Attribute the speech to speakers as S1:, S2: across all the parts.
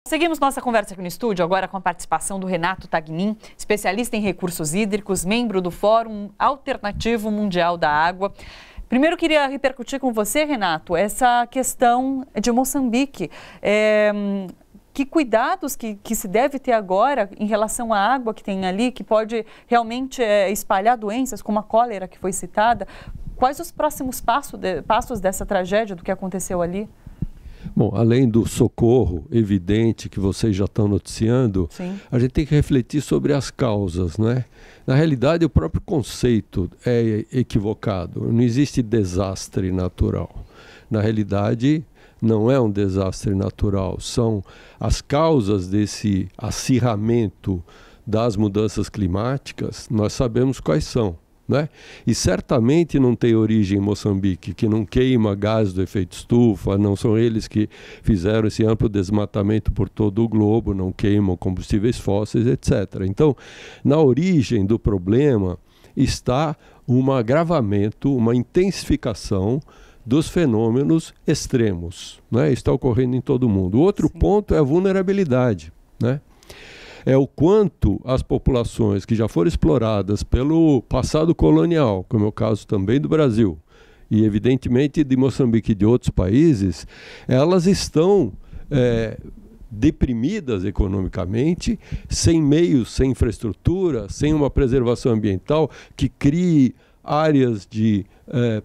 S1: Seguimos nossa conversa aqui no estúdio, agora com a participação do Renato Tagnin, especialista em recursos hídricos, membro do Fórum Alternativo Mundial da Água. Primeiro, queria repercutir com você, Renato, essa questão de Moçambique. Que cuidados que se deve ter agora em relação à água que tem ali, que pode realmente espalhar doenças, como a cólera que foi citada? Quais os próximos passos dessa tragédia, do que aconteceu ali?
S2: Bom, além do socorro evidente que vocês já estão noticiando,
S1: Sim.
S2: A gente tem que refletir sobre as causas, né? Na realidade, o próprio conceito é equivocado. Não existe desastre natural. Na realidade, não é um desastre natural. São as causas desse acirramento das mudanças climáticas, nós sabemos quais são. Né? E certamente não tem origem em Moçambique, que não queima gás do efeito estufa, não são eles que fizeram esse amplo desmatamento por todo o globo, não queimam combustíveis fósseis, etc. Então, na origem do problema está um agravamento, uma intensificação dos fenômenos extremos, né? Está ocorrendo em todo o mundo. O outro ponto é a vulnerabilidade, né? É o quanto as populações que já foram exploradas pelo passado colonial, como é o caso também do Brasil, e evidentemente de Moçambique e de outros países, elas estão deprimidas economicamente, sem meios, sem infraestrutura, sem uma preservação ambiental que crie áreas de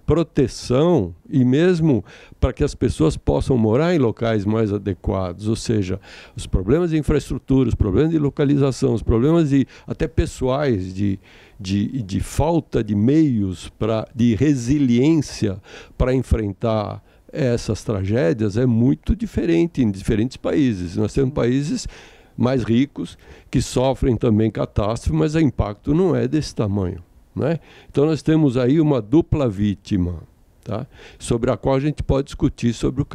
S2: proteção e mesmo para que as pessoas possam morar em locais mais adequados, ou seja, os problemas de infraestrutura, os problemas de localização, os problemas até pessoais de falta de meios, de resiliência para enfrentar essas tragédias é muito diferente em diferentes países. Nós temos países mais ricos que sofrem também catástrofe, mas o impacto não é desse tamanho. Né? Então nós temos aí uma dupla vítima, tá? Sobre a qual a gente pode discutir sobre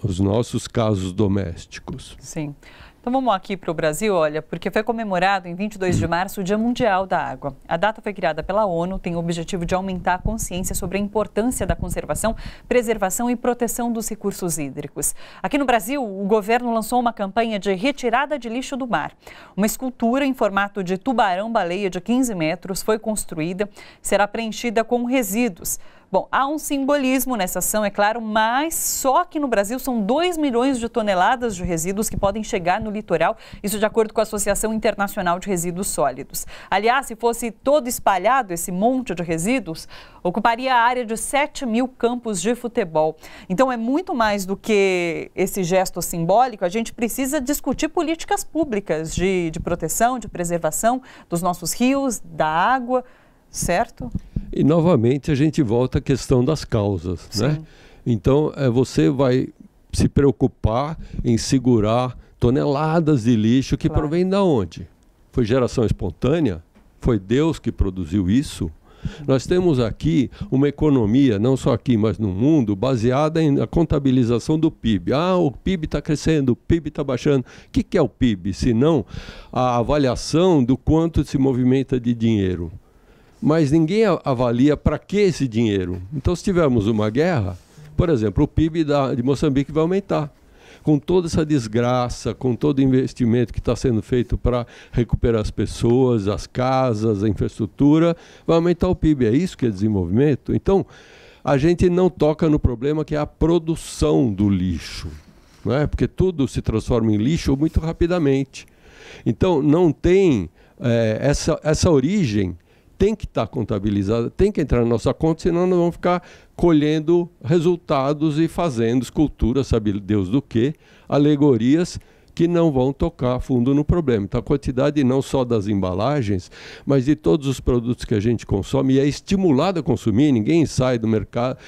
S2: os nossos casos domésticos.
S1: Sim. Então vamos aqui para o Brasil, olha, porque foi comemorado em 22 de março o Dia Mundial da Água. A data foi criada pela ONU, tem o objetivo de aumentar a consciência sobre a importância da conservação, preservação e proteção dos recursos hídricos. Aqui no Brasil, o governo lançou uma campanha de retirada de lixo do mar. Uma escultura em formato de tubarão-baleia de 15 metros foi construída, será preenchida com resíduos. Bom, há um simbolismo nessa ação, é claro, mas só que no Brasil são 2 milhões de toneladas de resíduos que podem chegar no litoral, isso de acordo com a Associação Internacional de Resíduos Sólidos. Aliás, se fosse todo espalhado esse monte de resíduos, ocuparia a área de 7 mil campos de futebol. Então é muito mais do que esse gesto simbólico, a gente precisa discutir políticas públicas de proteção, de preservação dos nossos rios, da água, certo?
S2: E, novamente, a gente volta à questão das causas, né? Então, você vai se preocupar em segurar toneladas de lixo que provém de onde? Foi geração espontânea? Foi Deus que produziu isso? Nós temos aqui uma economia, não só aqui, mas no mundo, baseada na contabilização do PIB. Ah, o PIB está crescendo, o PIB está baixando. O que é o PIB? Senão a avaliação do quanto se movimenta de dinheiro. Mas ninguém avalia para que esse dinheiro. Então, se tivermos uma guerra, por exemplo, o PIB de Moçambique vai aumentar. Com toda essa desgraça, com todo o investimento que está sendo feito para recuperar as pessoas, as casas, a infraestrutura, vai aumentar o PIB. É isso que é desenvolvimento? Então, a gente não toca no problema que é a produção do lixo, não é? Porque tudo se transforma em lixo muito rapidamente. Então, não tem essa origem. Tem que estar contabilizada, tem que entrar na nossa conta, senão nós vamos ficar colhendo resultados e fazendo esculturas, sabe Deus do que, alegorias que não vão tocar fundo no problema. Então a quantidade não só das embalagens, mas de todos os produtos que a gente consome, e é estimulado a consumir, ninguém sai do mercado,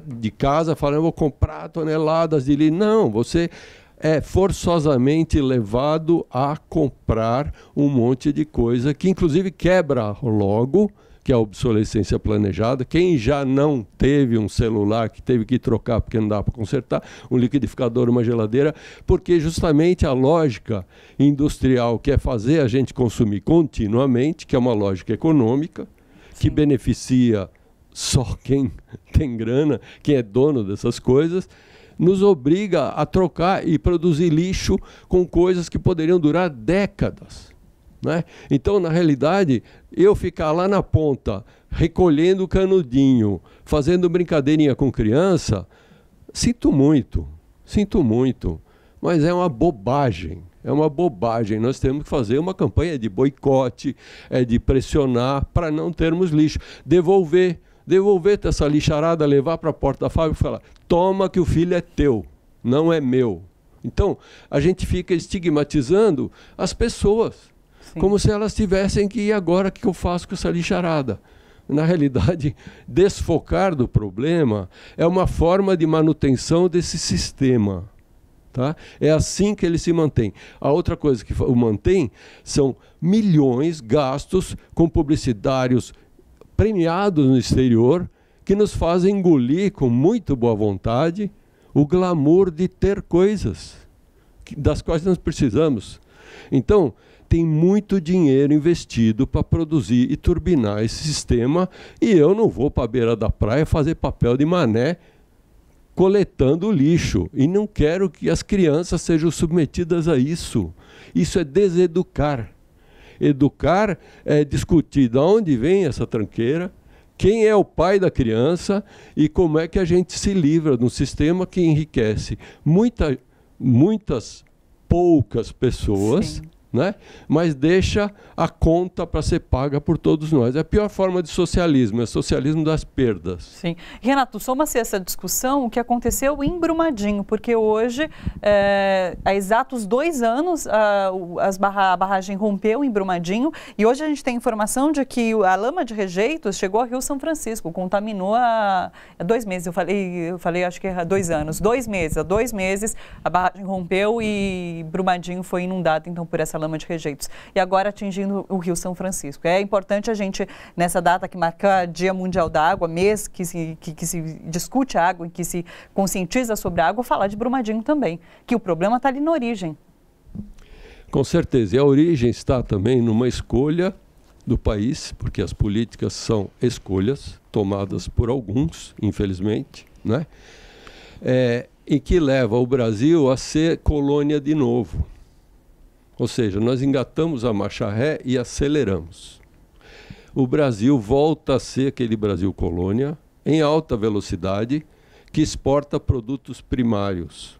S2: de casa falando, eu vou comprar toneladas de lixo. Não, você é forçosamente levado a comprar um monte de coisa que inclusive quebra logo, que é a obsolescência planejada. Quem já não teve um celular que teve que trocar porque não dá para consertar, um liquidificador, uma geladeira, porque justamente a lógica industrial quer fazer a gente consumir continuamente, que é uma lógica econômica, que beneficia só quem tem grana, quem é dono dessas coisas, nos obriga a trocar e produzir lixo com coisas que poderiam durar décadas, né? Então, na realidade, eu ficar lá na ponta, recolhendo canudinho, fazendo brincadeirinha com criança, sinto muito, mas é uma bobagem. É uma bobagem. Nós temos que fazer uma campanha de boicote, de pressionar para não termos lixo. Devolver essa lixarada, levar para a porta da fábrica e falar: toma que o filho é teu, não é meu. Então, a gente fica estigmatizando as pessoas, sim, como se elas tivessem que ir agora, o que eu faço com essa lixarada? Na realidade, desfocar do problema é uma forma de manutenção desse sistema. Tá? É assim que ele se mantém. A outra coisa que o mantém são milhões gastos com publicitários premiados no exterior que nos fazem engolir com muito boa vontade o glamour de ter coisas das quais nós precisamos. Então, tem muito dinheiro investido para produzir e turbinar esse sistema, e eu não vou para a beira da praia fazer papel de mané coletando lixo, e não quero que as crianças sejam submetidas a isso. Isso é deseducar. Educar é discutir de onde vem essa tranqueira, quem é o pai da criança e como é que a gente se livra de um sistema que enriquece poucas pessoas, sim, né? Mas deixa a conta para ser paga por todos nós. É a pior forma de socialismo, é o socialismo das perdas.
S1: Sim. Renato, soma-se essa discussão o que aconteceu em Brumadinho, porque hoje, há exatos 2 anos, a barragem rompeu em Brumadinho, e hoje a gente tem informação de que a lama de rejeitos chegou ao Rio São Francisco, contaminou há 2 meses, eu falei acho que há 2 anos, 2 meses, há 2 meses a barragem rompeu e Brumadinho foi inundado então por essa lama de rejeitos, e agora atingindo o Rio São Francisco. É importante a gente, nessa data que marca Dia Mundial da Água, mês que se discute a água e que se conscientiza sobre a água, falar de Brumadinho também, que o problema está ali na origem.
S2: Com certeza, e a origem está também numa escolha do país, porque as políticas são escolhas tomadas por alguns, infelizmente, né? E que leva o Brasil a ser colônia de novo. Ou seja, nós engatamos a marcha ré e aceleramos. O Brasil volta a ser aquele Brasil colônia, em alta velocidade, que exporta produtos primários.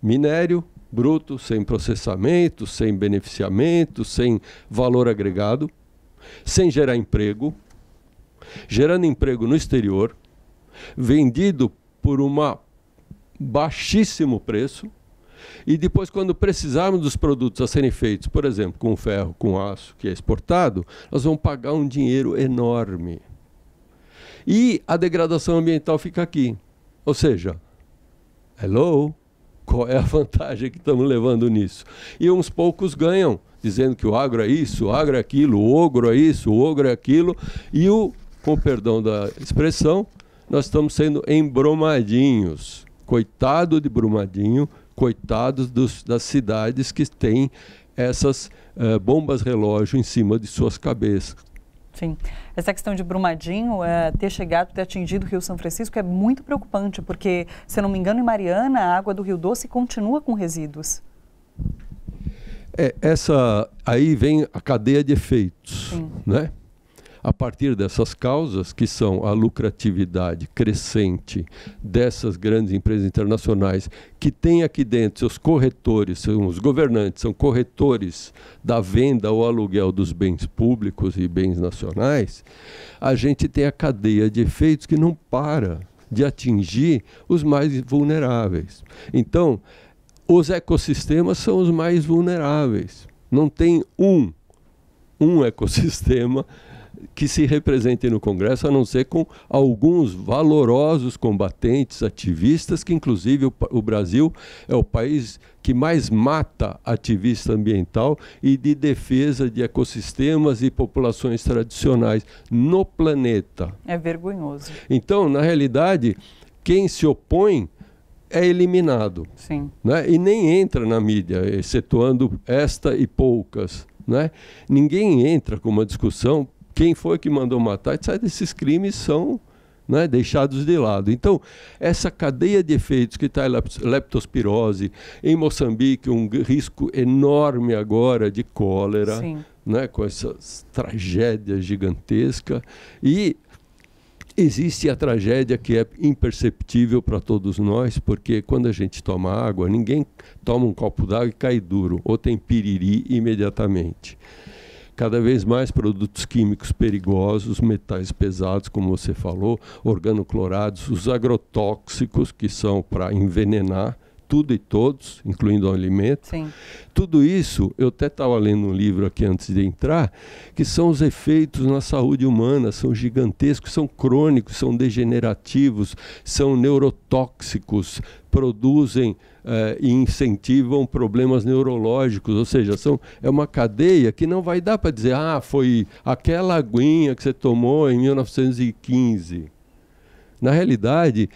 S2: Minério bruto, sem processamento, sem beneficiamento, sem valor agregado, sem gerar emprego, gerando emprego no exterior, vendido por um baixíssimo preço. E depois, quando precisarmos dos produtos a serem feitos, por exemplo, com ferro, com aço, que é exportado, nós vamos pagar um dinheiro enorme. E a degradação ambiental fica aqui. Ou seja, hello, qual é a vantagem que estamos levando nisso? E uns poucos ganham, dizendo que o agro é isso, o agro é aquilo, o ogro é isso, o ogro é aquilo, e com perdão da expressão, nós estamos sendo embromadinhos. Coitado de Brumadinho, coitados das cidades que têm essas bombas relógio em cima de suas cabeças.
S1: Sim. Essa questão de Brumadinho ter atingido o Rio São Francisco é muito preocupante, porque, se eu não me engano, em Mariana, a água do Rio Doce continua com resíduos.
S2: Aí vem a cadeia de efeitos,
S1: sim,
S2: né? A partir dessas causas, que são a lucratividade crescente dessas grandes empresas internacionais, que têm aqui dentro seus corretores, são os governantes, são corretores da venda ou aluguel dos bens públicos e bens nacionais, a gente tem a cadeia de efeitos que não para de atingir os mais vulneráveis. Então, os ecossistemas são os mais vulneráveis. Não tem um ecossistema que se representem no Congresso, a não ser com alguns valorosos combatentes, ativistas, que inclusive o Brasil é o país que mais mata ativista ambiental e de defesa de ecossistemas e populações tradicionais no planeta.
S1: É vergonhoso.
S2: Então, na realidade, quem se opõe é eliminado.
S1: Sim.
S2: Né? E nem entra na mídia, excetuando esta e poucas. Né? Ninguém entra com uma discussão. Quem foi que mandou matar? Desses crimes são né, deixados de lado. Então, essa cadeia de efeitos que está a leptospirose, em Moçambique, um risco enorme agora de cólera, né, com essas tragédias gigantescas, e existe a tragédia que é imperceptível para todos nós, porque quando a gente toma água, ninguém toma um copo d'água e cai duro, ou tem piriri imediatamente. Cada vez mais produtos químicos perigosos, metais pesados, como você falou, organoclorados, os agrotóxicos, que são para envenenar tudo e todos, incluindo o alimento.
S1: Sim.
S2: Tudo isso, eu até estava lendo um livro aqui antes de entrar, que são os efeitos na saúde humana, são gigantescos, são crônicos, são degenerativos, são neurotóxicos, produzem e incentivam problemas neurológicos, ou seja, é uma cadeia que não vai dar para dizer, foi aquela aguinha que você tomou em 1915. Na realidade,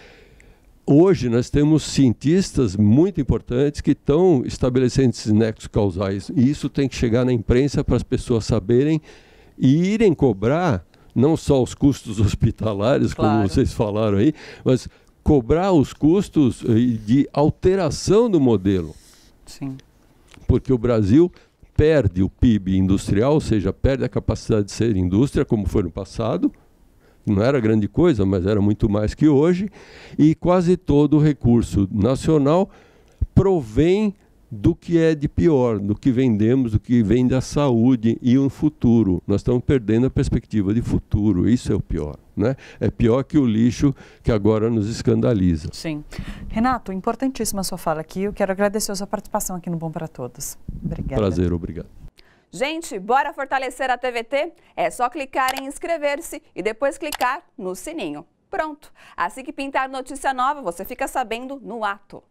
S2: hoje nós temos cientistas muito importantes que estão estabelecendo esses nexos causais, e isso tem que chegar na imprensa para as pessoas saberem e irem cobrar não só os custos hospitalares, como vocês falaram aí, mas cobrar os custos de alteração do modelo.
S1: Sim.
S2: Porque o Brasil perde o PIB industrial, ou seja, perde a capacidade de ser indústria, como foi no passado. Não era grande coisa, mas era muito mais que hoje. E quase todo o recurso nacional provém do que é de pior, do que vendemos, do que vem da saúde e um futuro. Nós estamos perdendo a perspectiva de futuro, isso é o pior, né? É pior que o lixo que agora nos escandaliza.
S1: Sim. Renato, importantíssima a sua fala aqui, eu quero agradecer a sua participação aqui no Bom para Todos. Obrigada.
S2: Prazer, obrigado.
S3: Gente, bora fortalecer a TVT? É só clicar em inscrever-se e depois clicar no sininho. Pronto! Assim que pintar notícia nova, você fica sabendo no ato.